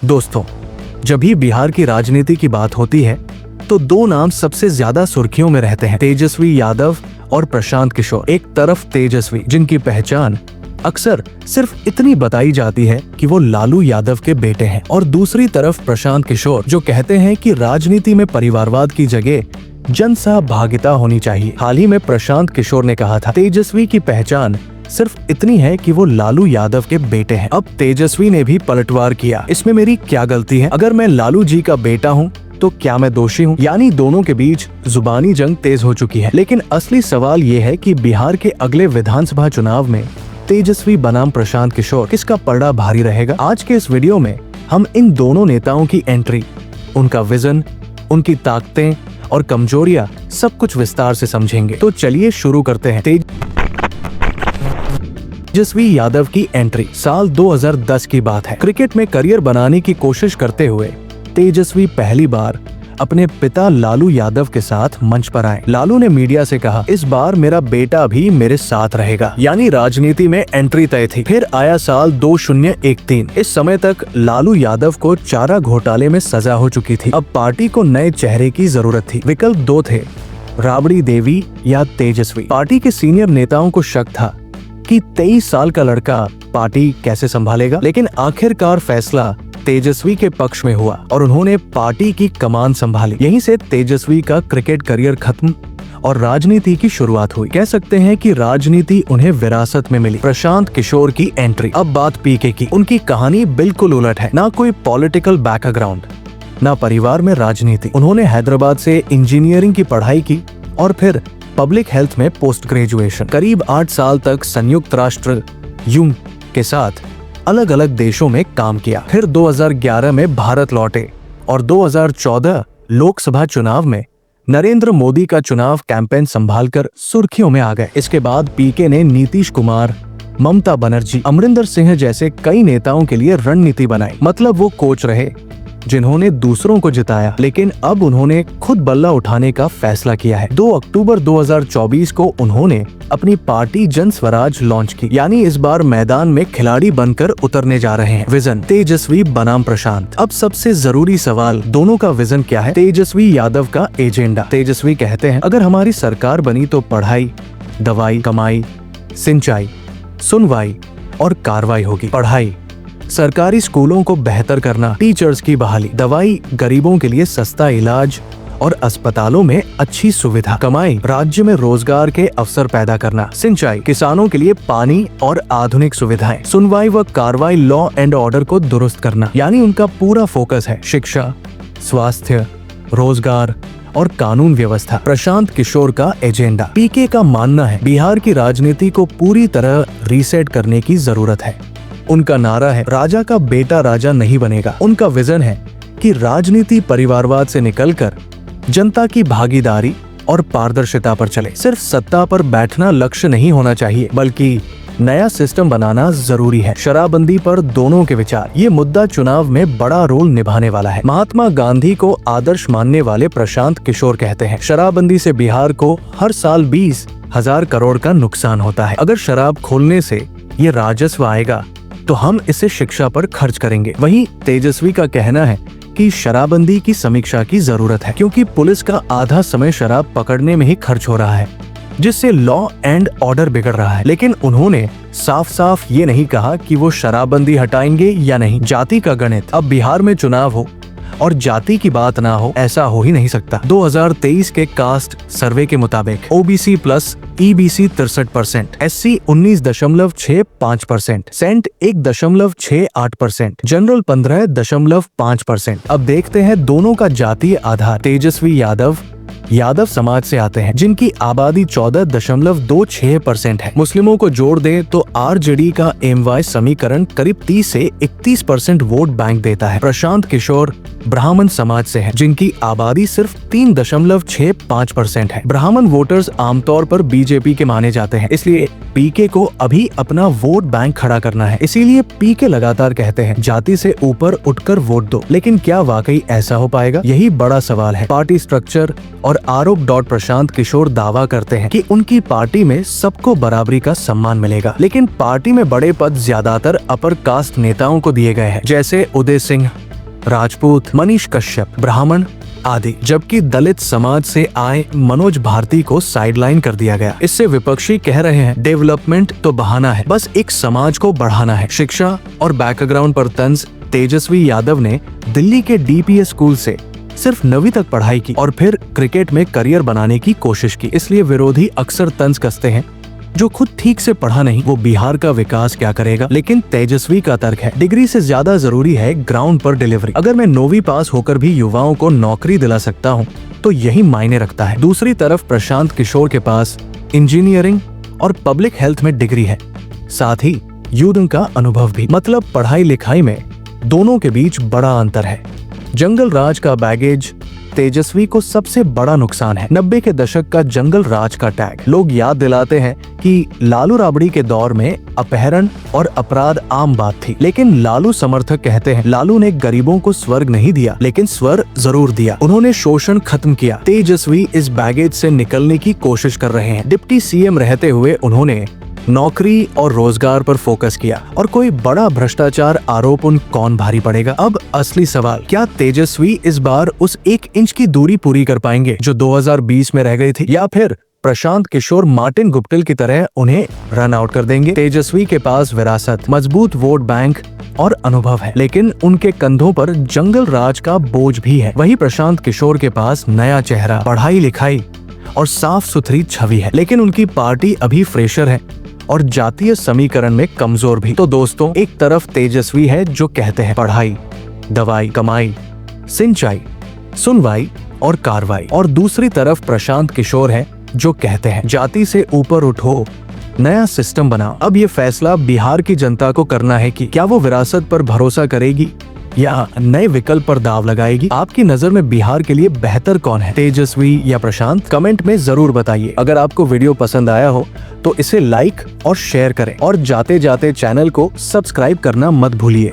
दोस्तों, जब भी बिहार की राजनीति की बात होती है तो दो नाम सबसे ज्यादा सुर्खियों में रहते हैं, तेजस्वी यादव और प्रशांत किशोर। एक तरफ तेजस्वी, जिनकी पहचान अक्सर सिर्फ इतनी बताई जाती है कि वो लालू यादव के बेटे हैं, और दूसरी तरफ प्रशांत किशोर, जो कहते हैं कि राजनीति में परिवारवाद की जगह जन सहभागिता होनी चाहिए। हाल ही में प्रशांत किशोर ने कहा था, तेजस्वी की पहचान सिर्फ इतनी है कि वो लालू यादव के बेटे हैं। अब तेजस्वी ने भी पलटवार किया, इसमें मेरी क्या गलती है? अगर मैं लालू जी का बेटा हूँ तो क्या मैं दोषी हूँ? यानी दोनों के बीच जुबानी जंग तेज हो चुकी है। लेकिन असली सवाल ये है कि बिहार के अगले विधानसभा चुनाव में तेजस्वी बनाम प्रशांत किशोर, किसका पलड़ा भारी रहेगा? आज के इस वीडियो में हम इन दोनों नेताओं की एंट्री, उनका विजन, उनकी ताकतें और कमजोरियां, सब कुछ विस्तार से समझेंगे। तो चलिए शुरू करते हैं। तेजस्वी यादव की एंट्री साल 2010 की बात है। क्रिकेट में करियर बनाने की कोशिश करते हुए तेजस्वी पहली बार अपने पिता लालू यादव के साथ मंच पर आए। लालू ने मीडिया से कहा, इस बार मेरा बेटा भी मेरे साथ रहेगा। यानी राजनीति में एंट्री तय थी। फिर आया साल 2013। इस समय तक लालू यादव को चारा घोटाले में सजा हो चुकी थी। अब पार्टी को नए चेहरे की जरूरत थी। विकल्प दो थे, राबड़ी देवी या तेजस्वी। पार्टी के सीनियर नेताओं को शक था कि 23 साल का लड़का पार्टी कैसे संभालेगा, लेकिन आखिरकार फैसला तेजस्वी के पक्ष में हुआ और उन्होंने पार्टी की कमान संभाली। यहीं से तेजस्वी का क्रिकेट करियर खत्म और राजनीति की शुरुआत हुई। कह सकते हैं कि राजनीति उन्हें विरासत में मिली। प्रशांत किशोर की एंट्री। अब बात पीके की। उनकी कहानी बिल्कुल उलट है। ना कोई पॉलिटिकल बैकग्राउंड, ना परिवार में राजनीति। उन्होंने हैदराबाद से इंजीनियरिंग की पढ़ाई की और फिर पब्लिक हेल्थ में पोस्ट ग्रेजुएशन। करीब 8 साल तक संयुक्त राष्ट्र यूएन के साथ अलग अलग देशों में काम किया। फिर 2011 में भारत लौटे और 2014 लोकसभा चुनाव में नरेंद्र मोदी का चुनाव कैंपेन संभालकर सुर्खियों में आ गए। इसके बाद पीके ने नीतीश कुमार, ममता बनर्जी, अमरिंदर सिंह जैसे कई नेताओं के लिए रणनीति बनाई। मतलब वो कोच रहे जिन्होंने दूसरों को जिताया, लेकिन अब उन्होंने खुद बल्ला उठाने का फैसला किया है। 2 अक्टूबर 2024 को उन्होंने अपनी पार्टी जन स्वराज लॉन्च की। यानी इस बार मैदान में खिलाड़ी बनकर उतरने जा रहे हैं। विजन, तेजस्वी बनाम प्रशांत। अब सबसे जरूरी सवाल, दोनों का विजन क्या है? तेजस्वी यादव का एजेंडा। तेजस्वी कहते हैं, अगर हमारी सरकार बनी तो पढ़ाई, दवाई, कमाई, सिंचाई, सुनवाई और कार्रवाई होगी। पढ़ाई, सरकारी स्कूलों को बेहतर करना, टीचर्स की बहाली, दवाई, गरीबों के लिए सस्ता इलाज और अस्पतालों में अच्छी सुविधा। कमाई, राज्य में रोजगार के अवसर पैदा करना। सिंचाई, किसानों के लिए पानी और आधुनिक सुविधाएं। सुनवाई व कार्रवाई, लॉ एंड ऑर्डर को दुरुस्त करना। यानी उनका पूरा फोकस है शिक्षा, स्वास्थ्य, रोजगार और कानून व्यवस्था। प्रशांत किशोर का एजेंडा। पीके का मानना है, बिहार की राजनीति को पूरी तरह रीसेट करने की जरूरत है। उनका नारा है, राजा का बेटा राजा नहीं बनेगा। उनका विजन है कि राजनीति परिवारवाद से निकलकर जनता की भागीदारी और पारदर्शिता पर चले। सिर्फ सत्ता पर बैठना लक्ष्य नहीं होना चाहिए, बल्कि नया सिस्टम बनाना जरूरी है। शराबबंदी पर दोनों के विचार। ये मुद्दा चुनाव में बड़ा रोल निभाने वाला है। महात्मा गांधी को आदर्श मानने वाले प्रशांत किशोर कहते हैं, शराबबंदी से बिहार को हर साल 20,000 करोड़ का नुकसान होता है। अगर शराब खोलने से ये राजस्व आएगा तो हम इसे शिक्षा पर खर्च करेंगे। वहीं तेजस्वी का कहना है कि शराबबंदी की समीक्षा की जरूरत है, क्योंकि पुलिस का आधा समय शराब पकड़ने में ही खर्च हो रहा है, जिससे लॉ एंड ऑर्डर बिगड़ रहा है। लेकिन उन्होंने साफ साफ ये नहीं कहा कि वो शराबबंदी हटाएंगे या नहीं। जाति का गणित। अब बिहार में चुनाव हो और जाति की बात ना हो, ऐसा हो ही नहीं सकता। 2023 के कास्ट सर्वे के मुताबिक ओबीसी प्लस ईबीसी 63%, एससी 19.65%, सेंट 1.68%, जनरल 15.5%। अब देखते हैं दोनों का जातीय आधार। तेजस्वी यादव समाज से आते हैं, जिनकी आबादी 14.26% है। मुस्लिमों को जोड़ दें तो आरजेडी का एमवाय समीकरण करीब 30 से 31% वोट बैंक देता है। प्रशांत किशोर ब्राह्मण समाज से है, जिनकी आबादी सिर्फ 3.65% है। ब्राह्मण वोटर्स आमतौर पर बीजेपी के माने जाते हैं, इसलिए पीके को अभी अपना वोट बैंक खड़ा करना है। इसीलिए पीके लगातार कहते हैं, जाति से ऊपर उठकर वोट दो। लेकिन क्या वाकई ऐसा हो पाएगा? यही बड़ा सवाल है। पार्टी स्ट्रक्चर और आरोप प्रशांत किशोर दावा करते हैं कि उनकी पार्टी में सबको बराबरी का सम्मान मिलेगा, लेकिन पार्टी में बड़े पद ज्यादातर अपर कास्ट नेताओं को दिए गए हैं, जैसे उदय सिंह, राजपूत, मनीष कश्यप, ब्राह्मण आदि। जबकि दलित समाज से आए मनोज भारती को साइडलाइन कर दिया गया। इससे विपक्षी कह रहे हैं डेवलपमेंट तो बहाना है, बस एक समाज को बढ़ाना है। शिक्षा और बैकग्राउंड पर तंज तेजस्वी यादव ने दिल्ली के डीपीएस स्कूल से सिर्फ 9वीं तक पढ़ाई की और फिर क्रिकेट में करियर बनाने की कोशिश की। इसलिए विरोधी अक्सर तंज कसते हैं, जो खुद ठीक से पढ़ा नहीं वो बिहार का विकास क्या करेगा। लेकिन तेजस्वी का तर्क है, डिग्री से ज्यादा जरूरी है ग्राउंड पर डिलीवरी। अगर मैं 9वीं पास होकर भी युवाओं को नौकरी दिला सकता हूँ तो यही मायने रखता है। दूसरी तरफ प्रशांत किशोर के पास इंजीनियरिंग और पब्लिक हेल्थ में डिग्री है, साथ ही युद्ध का अनुभव भी। मतलब पढ़ाई लिखाई में दोनों के बीच बड़ा अंतर है। जंगल राज का बैगेज तेजस्वी को सबसे बड़ा नुकसान है। 90 के दशक का जंगल राज का टैग। लोग याद दिलाते हैं कि लालू राबड़ी के दौर में अपहरण और अपराध आम बात थी, लेकिन लालू समर्थक कहते हैं लालू ने गरीबों को स्वर्ग नहीं दिया, लेकिन स्वर जरूर दिया। उन्होंने शोषण खत्म किया। तेजस्वी इस बैगेज से निकलने की कोशिश कर रहे हैं। डिप्टी सीएम रहते हुए उन्होंने नौकरी और रोजगार पर फोकस किया और कोई बड़ा भ्रष्टाचार आरोप उन कौन भारी पड़ेगा। अब असली सवाल, क्या तेजस्वी इस बार उस 1 इंच की दूरी पूरी कर पाएंगे जो 2020 में रह गई थी, या फिर प्रशांत किशोर मार्टिन गुप्टिल की तरह उन्हें रन आउट कर देंगे। तेजस्वी के पास विरासत, मजबूत वोट बैंक और अनुभव है, लेकिन उनके कंधों पर जंगल राज का बोझ भी है। वही प्रशांत किशोर के पास नया चेहरा, पढ़ाई लिखाई और साफ सुथरी छवि है, लेकिन उनकी पार्टी अभी फ्रेशर है और जातीय समीकरण में कमजोर भी। तो दोस्तों, एक तरफ तेजस्वी है जो कहते हैं पढ़ाई, दवाई, कमाई, सिंचाई, सुनवाई और कार्रवाई, और दूसरी तरफ प्रशांत किशोर है जो कहते हैं जाति से ऊपर उठो, नया सिस्टम बनाओ। अब ये फैसला बिहार की जनता को करना है कि क्या वो विरासत पर भरोसा करेगी या नए विकल्प पर दाव लगाएगी। आपकी नजर में बिहार के लिए बेहतर कौन है, तेजस्वी या प्रशांत? कमेंट में जरूर बताइए। अगर आपको वीडियो पसंद आया हो तो इसे लाइक और शेयर करें और जाते जाते चैनल को सब्सक्राइब करना मत भूलिए।